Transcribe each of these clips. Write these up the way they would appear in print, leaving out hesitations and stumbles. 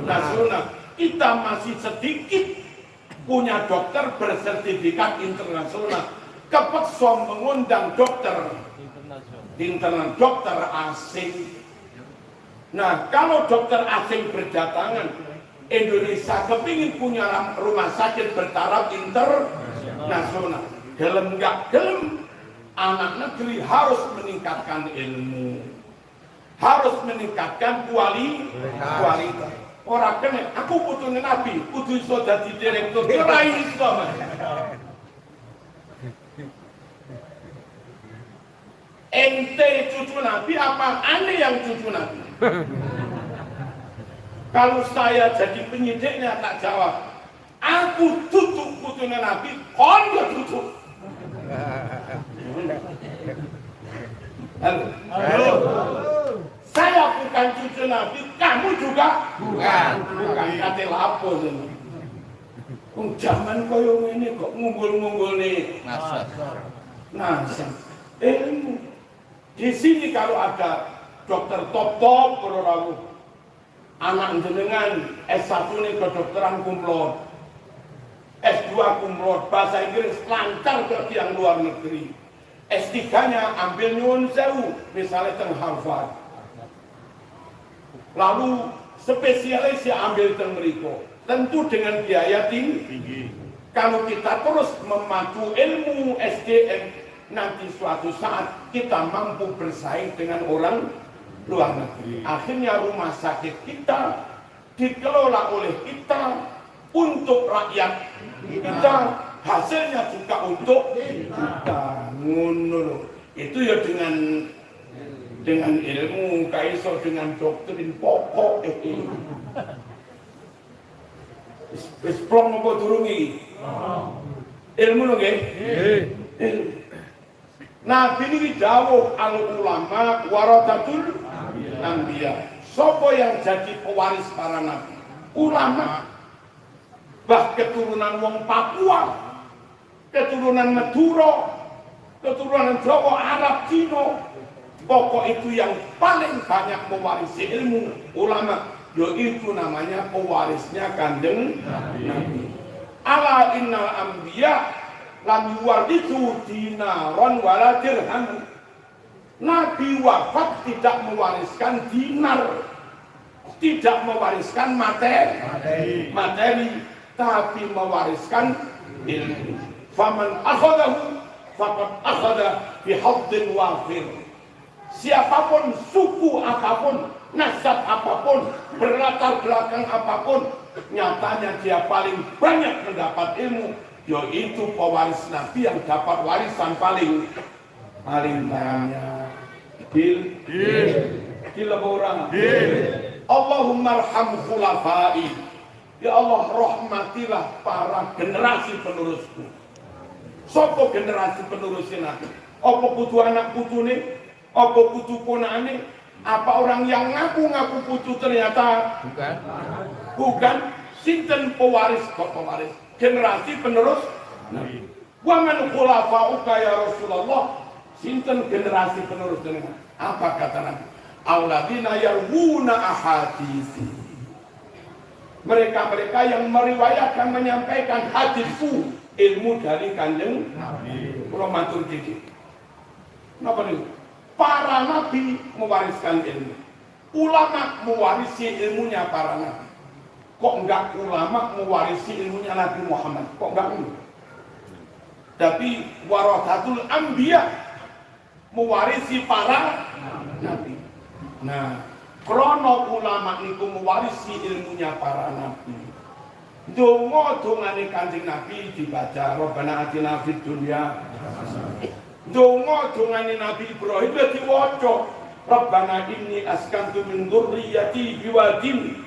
nasional. Kita masih sedikit punya dokter bersertifikat internasional. Kepeksa mengundang dokter internasional, dokter asing. Nah, kalau dokter asing berdatangan, Indonesia kepingin punya rumah sakit bertaraf internasional. Gelem nggak gelem, anak negeri harus meningkatkan ilmu, harus meningkatkan kualitas. Orang kena, aku butuh nabi, butuh iso dadi direktur, ora iso Mas. Ente cucu nabi apa aneh yang cucu nabi? Kalau saya jadi penyidiknya tak jawab, aku tutup putunya nabi, kon ya tutup. Halo. Saya bukan cucu nabi, kamu juga bukan kate lapo ini. Zaman koyo ini kok ngumpul-ngumpul nih. Nasab. Ilmu. Di sini kalau ada dokter top rawuh, anak jenengan S1 nih kedokteran kumlot, S2 kumlot, bahasa Inggris lancar ke yang luar negeri. S3-nya ambil nyuwun sewu, misalnya teng Harvard. Lalu spesialis ambil teng mriko, tentu dengan biaya tinggi. Kalau kita terus memacu ilmu SDM, nanti suatu saat kita mampu bersaing dengan orang luar negeri. Akhirnya rumah sakit kita dikelola oleh kita untuk rakyat kita, hasilnya juga untuk kita. Ngono. Itu ya dengan ilmu, kaiso dengan doktrin pokok itu. Wis plong apa durung iki? Ilmu lho nggih? Nggih. Nabi ini dawuh al ulama warathatul anbiya. Sapa yang jadi pewaris para nabi? Ulama. Bah keturunan wong Papua, keturunan Madura, keturunan Jawa, Arab, Cina. Pokok itu yang paling banyak mewarisi ilmu ulama, yaitu namanya pewarisnya Kanjeng Nabi. Ala innal anbiya lam yuwarithu dinaron wala dirham. Nabi wafat tidak mewariskan dinar, tidak mewariskan materi, tapi mewariskan ilmu. Faman akhadahu faqad akhada bihadzin wafir. Siapapun, suku apapun, nasab apapun, berlatar belakang apapun, nyatanya dia paling banyak mendapat ilmu, yaitu pewaris Nabi yang dapat warisan paling banyak. Gila orang. Allahumma arham khulafai. Ya Allah, rahmatilah para generasi penerusku. Sopo generasi penerusnya Nabi? Apa putu anak putune? Apa putu ponane? Apa orang yang ngaku-ngaku putu ternyata bukan? Sinten pewaris kok pewaris? Generasi penerus Nabi. Wa man khulafa'uka ya Rasulullah? Sinten generasi penerus jenengan? Apa kata Nabi? Alladzina yarwuna ahaditsi. Mereka-mereka yang meriwayatkan, menyampaikan hadisku, ilmu dari Kanjeng Nabi. Kula matur dikit. Napa niku? Para nabi mewariskan ilmu. Ulama mewarisi ilmunya para nabi. Kok enggak ulama mewarisi ilmunya Nabi Muhammad? Kok enggak ini? Tapi warathatul anbiya mewarisi para nabi. Nah, krono ulama niku mewarisi ilmunya para nabi. Donga dongane Kanjeng Nabi dibaca, Rabbana atina fid dunya. Donga dongane Nabi Ibrahim diwaca, Rabbana inni askantu min dzurriyyati biwadin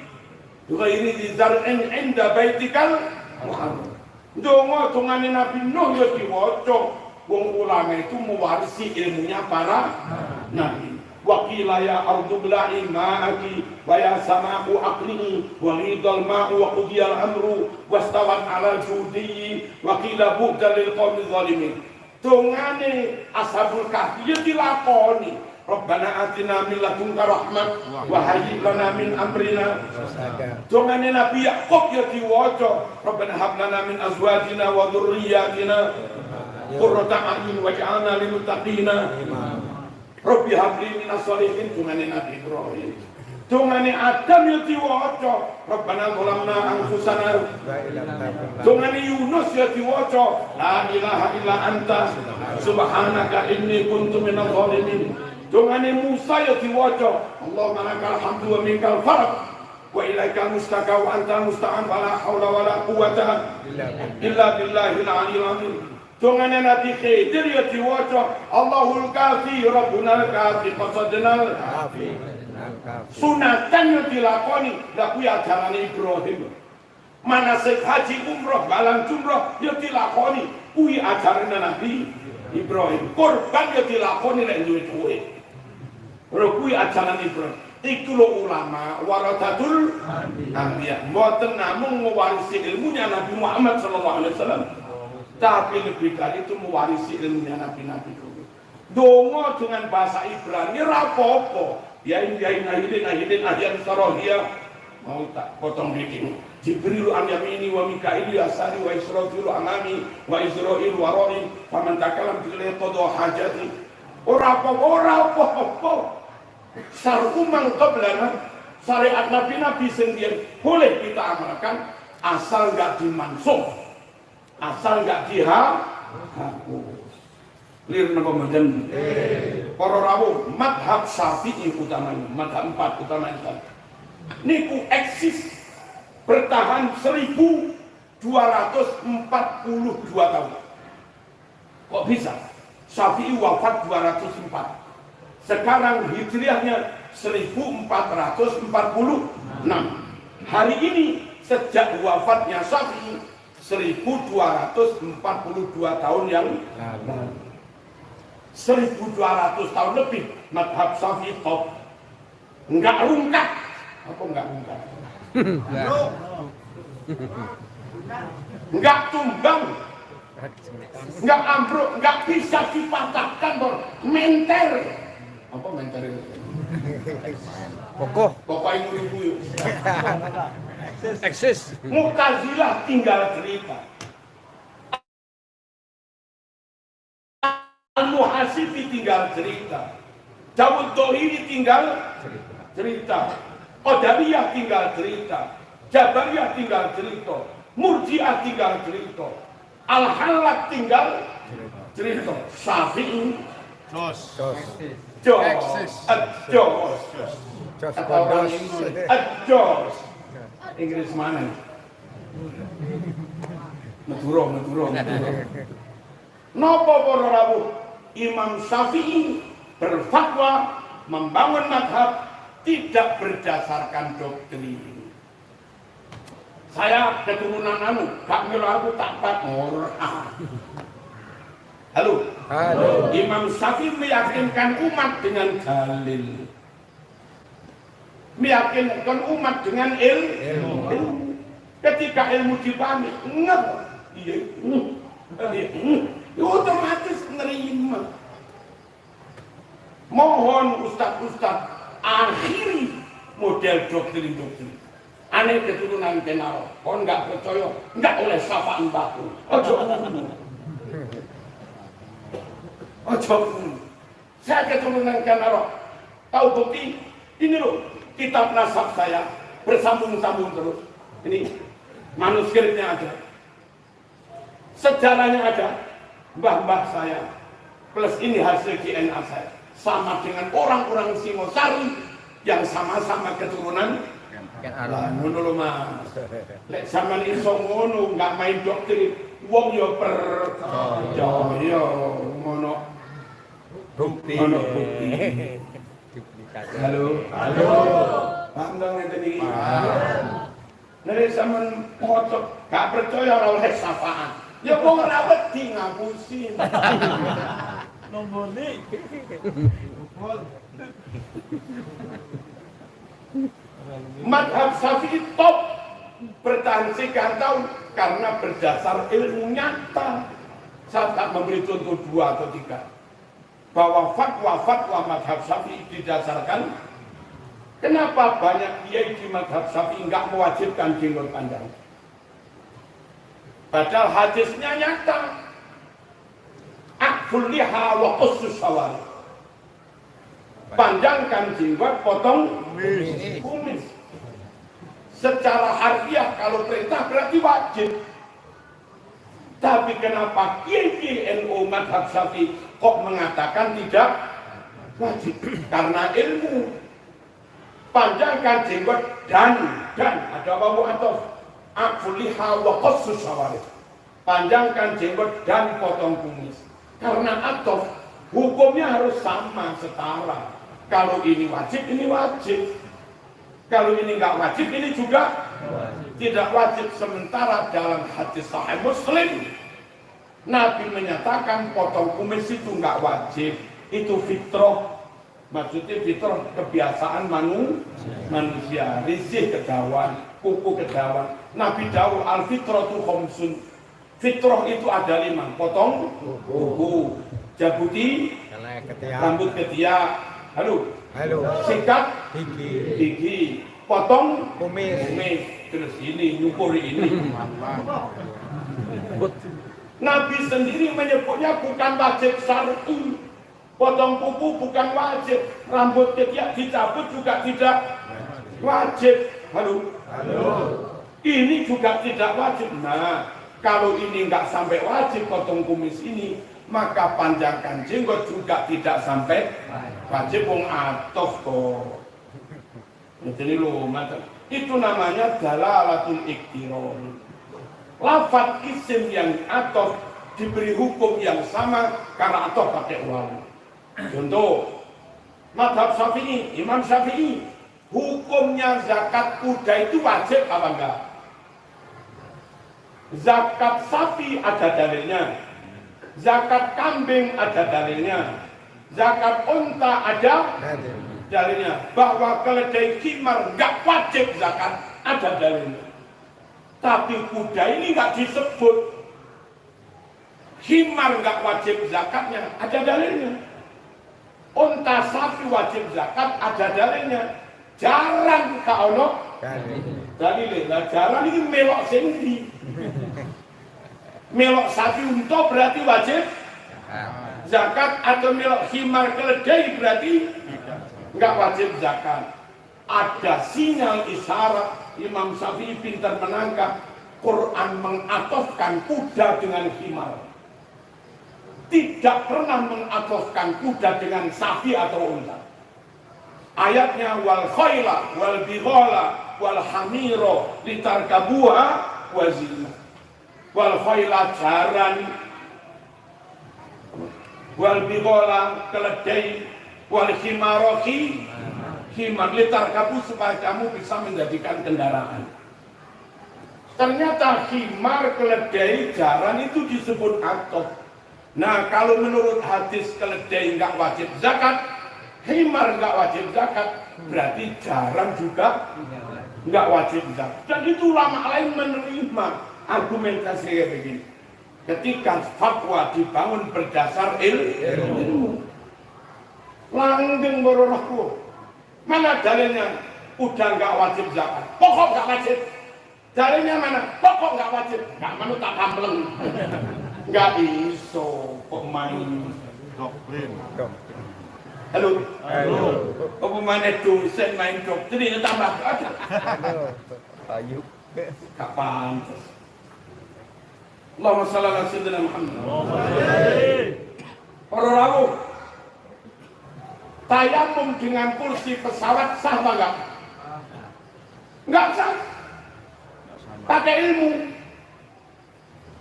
ghairi dzar'in 'inda baitikal muharram. Donga dongane Nabi Nuh ya diwaca. Wong ulama itu mewarisi ilmunya para nabi. Wa qila ya ardu bla'i ma'aki wa ya sama'u aqli'i wa ghidal ma'u wa qudiyal amru wastawat 'ala judi wa qila bu'dan lil qaumil zalimin. Dongane Ashabul Kahfi ya dilakoni, Rabbana atina min ladunka rahmah wa hayyi lana min amrina. Dongane Nabi Yakub ya diwaca, Rabbana hab lana min azwajina wa dzurriyyatina qurrata a'yun waj'alna lil muttaqina. Rabbi hab li minas sholihin. Dongane Nabi Ibrahim. Dongane Adam ya diwaca, Rabbana zalamna anfusana. Dongane Yunus ya diwaca, la ilaha illa anta subhanaka inni kuntu minadh dhalimin. Dongane Musa ya diwaca, Allahumma lakal hamdu wa minkal farq wa ilaikal mustaka wa anta musta'an wa la haula wa la quwwata illa billahil aliyyil azim. Dongane Nabi Khidir ya diwaca, Allahul kafi rabbunal kafi qasadnal kafi. Sunatan yang dilakoni lah kuwi ajarane Ibrahim. Manasik haji umroh balang jumroh ya dilakoni kuwi ajarane Nabi Ibrahim. Kurban ya dilakoni lek duwe duwe. Ora kuwi ajarane Ibrahim. Iku lho ulama warathatul anbiya. Mboten namung mewarisi ilmunya Nabi Muhammad sallallahu alaihi wasallam, tapi lebih dari itu mewarisi ilmunya nabi-nabi dulu. Donga dengan bahasa Ibrani ora apa-apa. Yain ngahidin ahyan sarahiyah. Mau tak potong dikit. Jibril an yamini wa Mikail yasari wa Israfil amami wa Israil waroi faman takalam bil qada hajati. Ora apa-apa. Syar'u man qablana, syariat nabi-nabi sendiri boleh kita amalkan asal enggak dimansuh, asal enggak dihapus. Lir napa mboten? Para rawuh madhab Syafi'i utamanya, madhab 4 utamanya. Niku eksis bertahan 1242 tahun. Kok bisa? Syafi'i wafat 204. Sekarang hijriahnya 1446. Hari ini sejak wafatnya Syafi'i 1242 tahun yang lalu. 1200 tahun lebih madhab Syafi'i top. Enggak rungkat. Apa enggak rungkat? Enggak tumbang. Enggak ambruk, enggak bisa dipatahkan, menter. Apa menter itu? Kokoh yang ribu. Eksis. Mu'tazilah tinggal cerita. Al-Muhasibi tinggal cerita. Dawud Tohiri tinggal cerita. Qadariyah tinggal cerita. Jabariyah tinggal cerita. Murji'ah tinggal cerita. Al-Halak tinggal cerita. Syafi'i Jos. Inggris mana? Madura. Napa para rawuh? Imam Syafi'i berfatwa membangun madhab tidak berdasarkan doktrin. Saya keturunan anu, gak melu aku tak ora. Halo. Imam Syafi'i meyakinkan umat dengan dalil. Meyakinkan umat dengan ilmu. Ketika ilmu dipahami, otomatis nerima. Mohon ustaz-ustaz akhiri model doktrin-doktrin. Aneh keturunan kenal, kon nggak percaya, nggak oleh sapaan baku. Ojo. Saya keturunan kenal. Tahu bukti? Ini loh, kitab nasab saya bersambung-sambung terus. Ini manuskripnya ada, sejarahnya ada. Mbah-mbah saya plus ini hasil DNA saya sama dengan orang-orang Singosari yang sama-sama keturunan ngono lho Mas. Lek sampean iso ngono enggak main doktrin wong yo percaya ngono bukti. Halo. Pak ndang ngene iki. Nek sampean foto gak percaya ora oleh sapaan. Ya wong ora wedi ngapusi. Nombone. Madhab Syafi'i top bertahan sekian tahun karena berdasar ilmu nyata. Saya tak memberi contoh 2 atau 3. bahwa fatwa-fatwa madhab Syafi'i didasarkan kenapa banyak kiai di madhab Syafi'i nggak mewajibkan jenggot panjang. Padahal hadisnya nyata. Akful liha wa qussus syawari. Panjangkan jenggot, potong kumis. Secara harfiah kalau perintah berarti wajib. Tapi kenapa kiai NU madhab Syafi'i kok mengatakan tidak wajib? Karena ilmu. Panjangkan jenggot dan ada wawu atau akful liha wa qussus syawari. Panjangkan jenggot dan potong kumis. Karena atof hukumnya harus sama, setara. Kalau ini wajib, ini wajib. Kalau ini nggak wajib, ini juga tidak wajib. Sementara dalam hadis Sahih Muslim, Nabi menyatakan potong kumis itu nggak wajib. Itu fitrah. Maksudnya fitrah kebiasaan manusia. Rizih kedawan, kuku kedawan. Nabi dawuh al-fitratu khamsun. Fitrah itu ada 5. Potong kuku, jabuti rambut ketiak, sikat gigi, potong kumis, terus ini nyukur ini. Nabi sendiri menyebutnya bukan wajib syar'i. Potong kuku bukan wajib, rambut ketiak dicabut juga tidak wajib. Ini juga tidak wajib. Nah, kalau ini nggak sampai wajib potong kumis ini, maka panjangkan jenggot juga tidak sampai wajib. Wong atof kok. Jadi itu namanya dalalatul iktiron. Lafaz isim yang atof diberi hukum yang sama karena atof pakai wawu. Contoh, madhab Syafi'i, Imam Syafi'i, hukumnya zakat kuda itu wajib apa enggak? Zakat sapi ada dalilnya, zakat kambing ada dalilnya, zakat unta ada dalilnya. Bahwa keledai khimar nggak wajib zakat ada dalilnya. Tapi kuda ini nggak disebut. Khimar nggak wajib zakatnya ada dalilnya. Unta sapi wajib zakat ada dalilnya. Jaran kau ono dalilnya. Jaran ini melok sendi. Melok sapi unta berarti wajib zakat, atau melok khimar keledai berarti nggak wajib zakat. Ada sinyal isyarat. Imam Syafi'i pintar menangkap. Quran mengatofkan kuda dengan khimar, tidak pernah mengatofkan kuda dengan sapi atau unta. Ayatnya wal khayla wal bighala wal hamira litarkabuha wa zinah. Wal khayla jaran, wal bighala keledai, wal himara khimar litarkabu supaya kamu bisa menjadikan kendaraan. Ternyata khimar, keledai, jaran itu disebut atof. Nah, kalau menurut hadis keledai nggak wajib zakat, khimar nggak wajib zakat, berarti jaran juga nggak wajib zakat. Dan itu ulama lain menerima argumentasi kayak begini. Ketika fatwa dibangun berdasar ilmu, langgeng bororohku, mana dalilnya? Udah nggak wajib zakat, pokok nggak wajib. Dalilnya mana? Pokok nggak wajib. Nggak mau tak kampleng. Nggak iso kok main doktrin. Halo. Apa mana dosen main doktrin tambah aja. Ayo. Kapan? Allahumma shalli ala sayyidina Muhammad. Para rawuh. Tayamum dengan kursi pesawat sah apa enggak? Enggak sah. Pakai ilmu.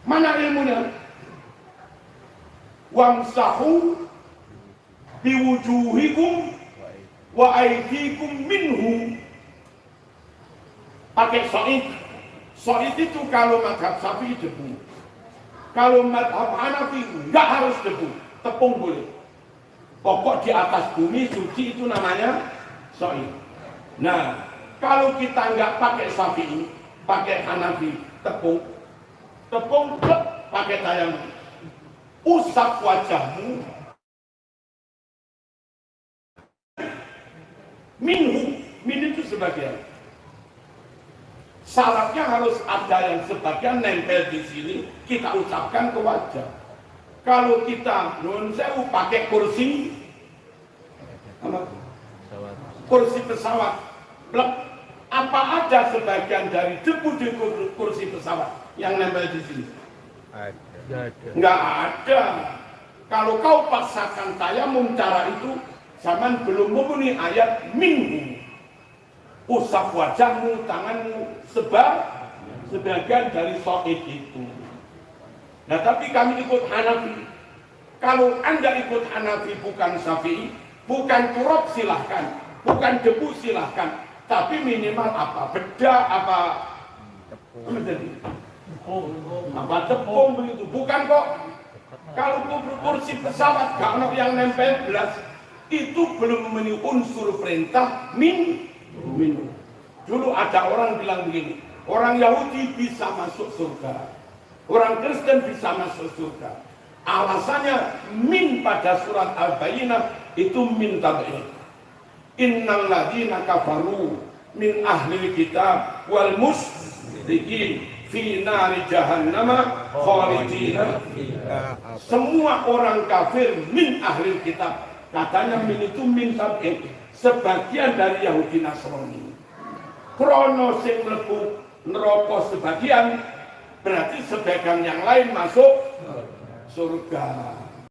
Mana ilmunya? Wamsahu biwujuhikum wa aydikum minhu. Pakai soid. Soid itu kalau madhab Syafi'i debu. Kalau madhab Hanafi nggak harus debu, tepung boleh. Pokok di atas bumi suci itu namanya soid. Nah, kalau kita nggak pakai Syafi'i, pakai Hanafi, tepung pakai tayamum. Usap wajahmu Minhu, min itu sebagian. Syaratnya harus ada yang sebagian nempel di sini, kita ucapkan ke wajah. Kalau kita nun sewu pakai kursi, apa? Kursi pesawat, blek, apa ada sebagian dari debu di kursi pesawat yang nempel di sini? Nggak ada. Kalau kau paksakan tayamum cara itu, zaman belum memenuhi ayat minhu. Usap wajahmu, tanganmu, sebagian dari so'id itu. Nah tapi kami ikut Hanafi. Kalau Anda ikut Hanafi bukan Syafi'i, bukan turab silahkan, bukan debu silahkan, tapi minimal apa? Beda apa? Apa tepung begitu? Bukan kok. Kalau kursi pesawat kalau yang nempel belas itu belum memenuhi unsur perintah minum. Dulu ada orang bilang begini, orang Yahudi bisa masuk surga, orang Kristen bisa masuk surga. Alasannya min pada surat Al-Bayyinah itu min tabi'in. Innal ladzina kafaru min ahli kitab wal musyrikin fi nari jahannama khalidina. Semua orang kafir min ahli kitab, katanya min itu min tabi'in, sebagian dari Yahudi Nasrani. Krono sing mlebu neraka sebagian, berarti sebagian yang lain masuk surga.